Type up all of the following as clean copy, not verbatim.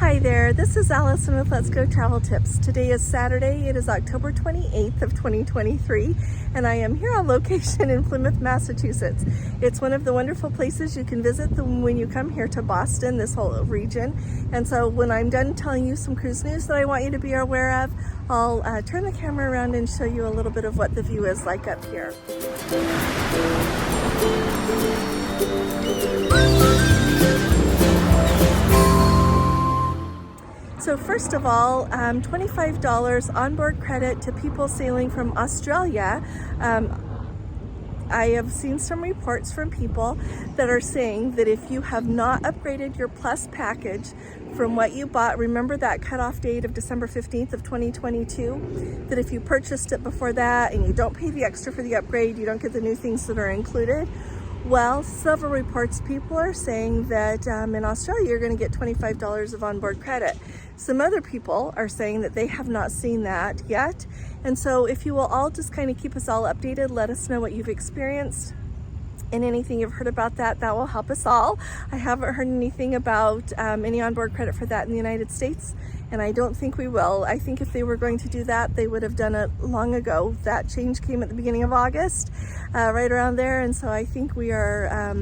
Hi there, this is Allison with Let's Go Travel Tips. Today is Saturday, it is October 28th of 2023, and I am here on location in Plymouth, Massachusetts. It's one of the wonderful places you can visit when you come here to Boston, this whole region. And so when I'm done telling you some cruise news that I want you to be aware of, I'll turn the camera around and show you a little bit of what the view is like up here. So first of all, $25 onboard credit to people sailing from Australia. I have seen some reports from people that are saying that if you have not upgraded your Plus package from what you bought, remember that cutoff date of December 15th of 2022, that if you purchased it before that and you don't pay the extra for the upgrade, you don't get the new things that are included. Well, several reports, people are saying that in Australia, you're going to get $25 of onboard credit. Some other people are saying that they have not seen that yet. And so if you will all just kind of keep us all updated, let us know what you've experienced and anything you've heard about that, that will help us all. I haven't heard anything about any onboard credit for that in the United States, and I don't think we will. I think if they were going to do that, they would have done it long ago. That change came at the beginning of August, right around there, and so I think we are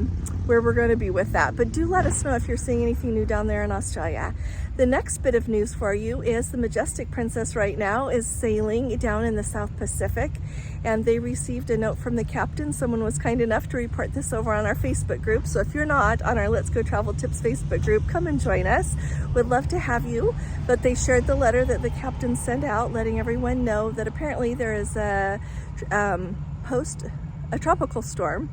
where we're going to be with that. But do let us know if you're seeing anything new down there in Australia. The next bit of news for you is the Majestic Princess right now is sailing down in the South Pacific, and they received a note from the captain. Someone was kind enough to report this over on our Facebook group. So if you're not on our Let's Go Travel Tips Facebook group, come and join us. Would love to have you. But they shared the letter that the captain sent out letting everyone know that apparently there is a tropical storm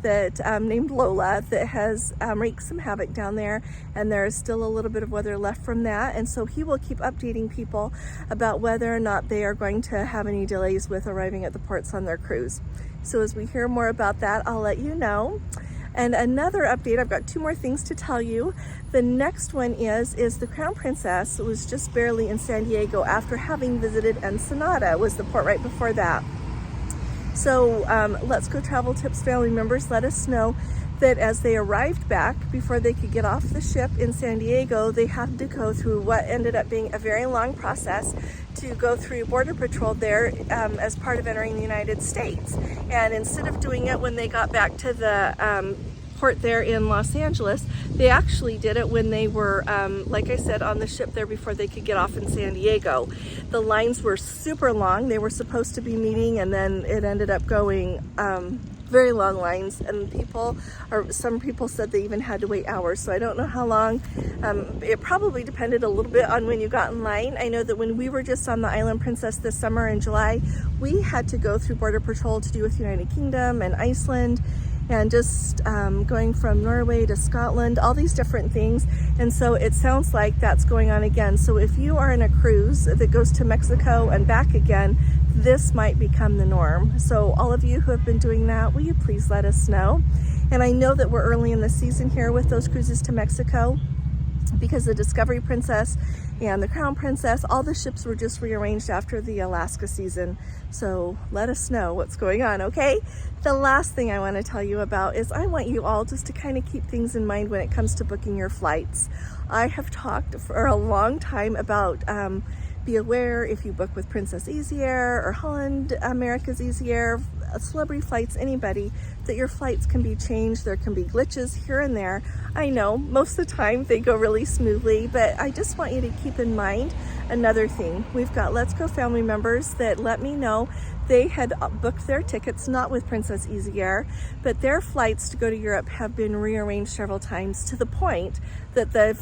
that named Lola that has wreaked some havoc down there, and there is still a little bit of weather left from that, and so he will keep updating people about whether or not they are going to have any delays with arriving at the ports on their cruise. So as we hear more about that, I'll let you know. And another update, I've got two more things to tell you. The next one is the Crown Princess was just barely in San Diego after having visited Ensenada, was the port right before that. So Let's Go Travel Tips family members, let us know that as they arrived back, before they could get off the ship in San Diego, they had to go through what ended up being a very long process to go through Border Patrol there as part of entering the United States. And instead of doing it when they got back to the port there in Los Angeles, they actually did it when they were, like I said, on the ship there before they could get off in San Diego. The lines were super long. They were supposed to be meeting, and then it ended up going very long lines, and some people said they even had to wait hours, so I don't know how long. It probably depended a little bit on when you got in line. I know that when we were just on the Island Princess this summer in July, we had to go through Border Patrol to do with United Kingdom and Iceland, and just going from Norway to Scotland, all these different things. And so it sounds like that's going on again. So if you are in a cruise that goes to Mexico and back again, this might become the norm. So all of you who have been doing that, will you please let us know? And I know that we're early in the season here with those cruises to Mexico, because the Discovery Princess and the Crown Princess, all the ships were just rearranged after the Alaska season. So let us know what's going on, okay? The last thing I want to tell you about is I want you all just to kind of keep things in mind when it comes to booking your flights. I have talked for a long time about be aware if you book with Princess Easy Air or Holland America's Easy Air, Celebrity Flights, anybody, that your flights can be changed. There can be glitches here and there. I know most of the time they go really smoothly, but I just want you to keep in mind another thing. We've got Let's Go family members that let me know they had booked their tickets, not with Princess Easy Air, but their flights to go to Europe have been rearranged several times to the point that the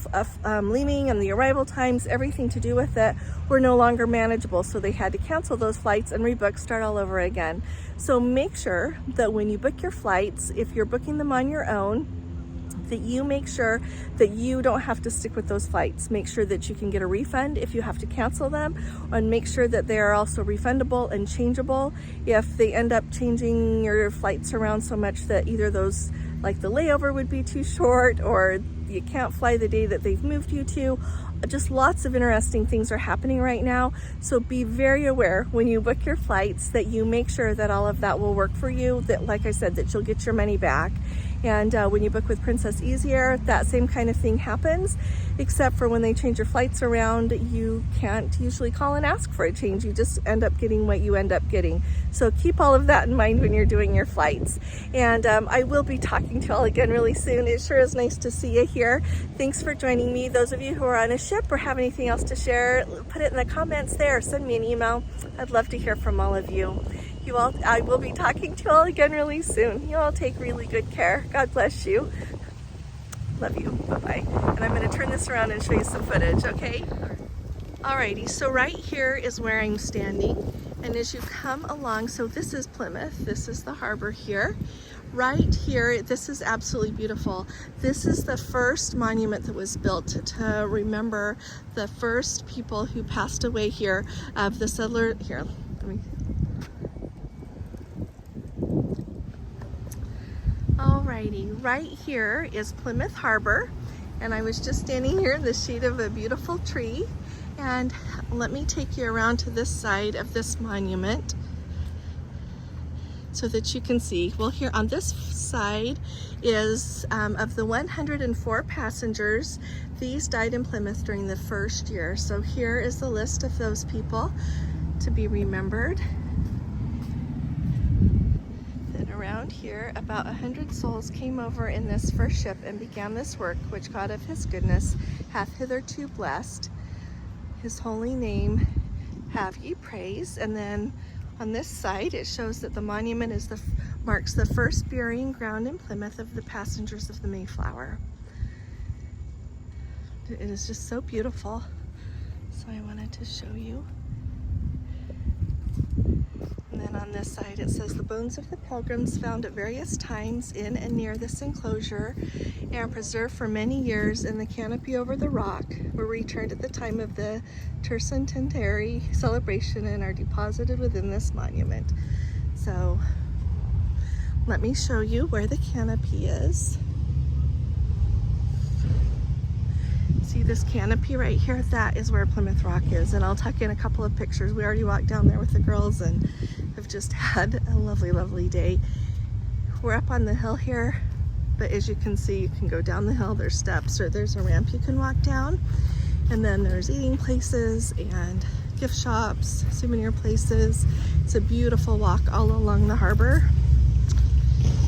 leaving and the arrival times, everything to do with it, were no longer manageable. So they had to cancel those flights and rebook, start all over again. So make sure that when you book your flights, if you're booking them on your own, that you make sure that you don't have to stick with those flights. Make sure that you can get a refund if you have to cancel them, and make sure that they are also refundable and changeable if they end up changing your flights around so much that either those, like the layover would be too short, or you can't fly the day that they've moved you to. Just lots of interesting things are happening right now. So be very aware when you book your flights that you make sure that all of that will work for you, that, like I said, that you'll get your money back. And when you book with Princess Easy Air, that same kind of thing happens, except for when they change your flights around, you can't usually call and ask for a change. You just end up getting what you end up getting. So keep all of that in mind when you're doing your flights. And I will be talking to you all again really soon. It sure is nice to see you here. Thanks for joining me. Those of you who are on a ship or have anything else to share, put it in the comments there. Send me an email. I'd love to hear from all of you. You all, I will be talking to you all again really soon. You all take really good care. God bless you. Love you. Bye-bye. And I'm going to turn this around and show you some footage, okay? Alrighty, so right here is where I'm standing. And as you come along, so this is Plymouth. This is the harbor here. Right here, this is absolutely beautiful. This is the first monument that was built to remember the first people who passed away here of the settler. Here, let me. Alrighty, right here is Plymouth Harbor, and I was just standing here in the shade of a beautiful tree. And let me take you around to this side of this monument so that you can see. Well, here on this side is of the 104 passengers, these died in Plymouth during the first year. So here is the list of those people to be remembered. Then around here, about 100 souls came over in this first ship and began this work, which God of his goodness hath hitherto blessed. His holy name have ye praised. And then on this side, it shows that the monument is marks the first burying ground in Plymouth of the passengers of the Mayflower. It is just so beautiful. So I wanted to show you. And then on this side, it says the bones of the pilgrims found at various times in and near this enclosure and preserved for many years in the canopy over the rock were returned at the time of the tercentenary celebration and are deposited within this monument. So let me show you where the canopy is. See this canopy right here? That is where Plymouth Rock is, and I'll tuck in a couple of pictures. We already walked down there with the girls and have just had a lovely, lovely day. We're up on the hill here, but as you can see, you can go down the hill. There's steps or there's a ramp you can walk down, and then there's eating places and gift shops, souvenir places. It's a beautiful walk all along the harbor.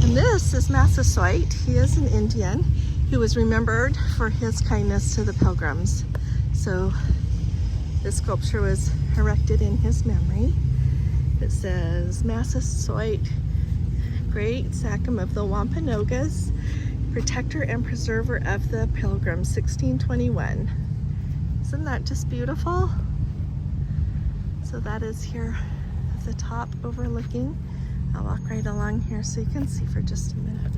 And this is Massasoit. He is an Indian who was remembered for his kindness to the pilgrims. So this sculpture was erected in his memory. It says, Massasoit, Great Sachem of the Wampanoags, protector and preserver of the pilgrims, 1621. Isn't that just beautiful? So that is here at the top overlooking. I'll walk right along here so you can see for just a minute.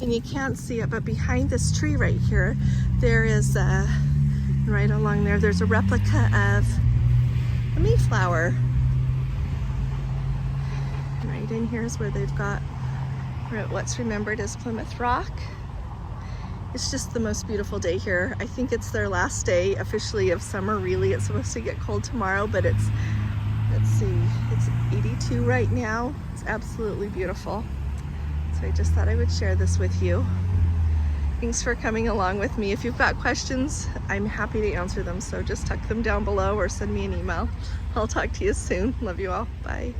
And you can't see it, but behind this tree right here, there is right along there, there's a replica of a Mayflower. Right in here is where they've got what's remembered as Plymouth Rock. It's just the most beautiful day here. I think it's their last day officially of summer, really. It's supposed to get cold tomorrow, but it's, let's see, it's 82 right now. It's absolutely beautiful. So I just thought I would share this with you. Thanks for coming along with me. If you've got questions, I'm happy to answer them. So just tuck them down below or send me an email. I'll talk to you soon. Love you all. Bye.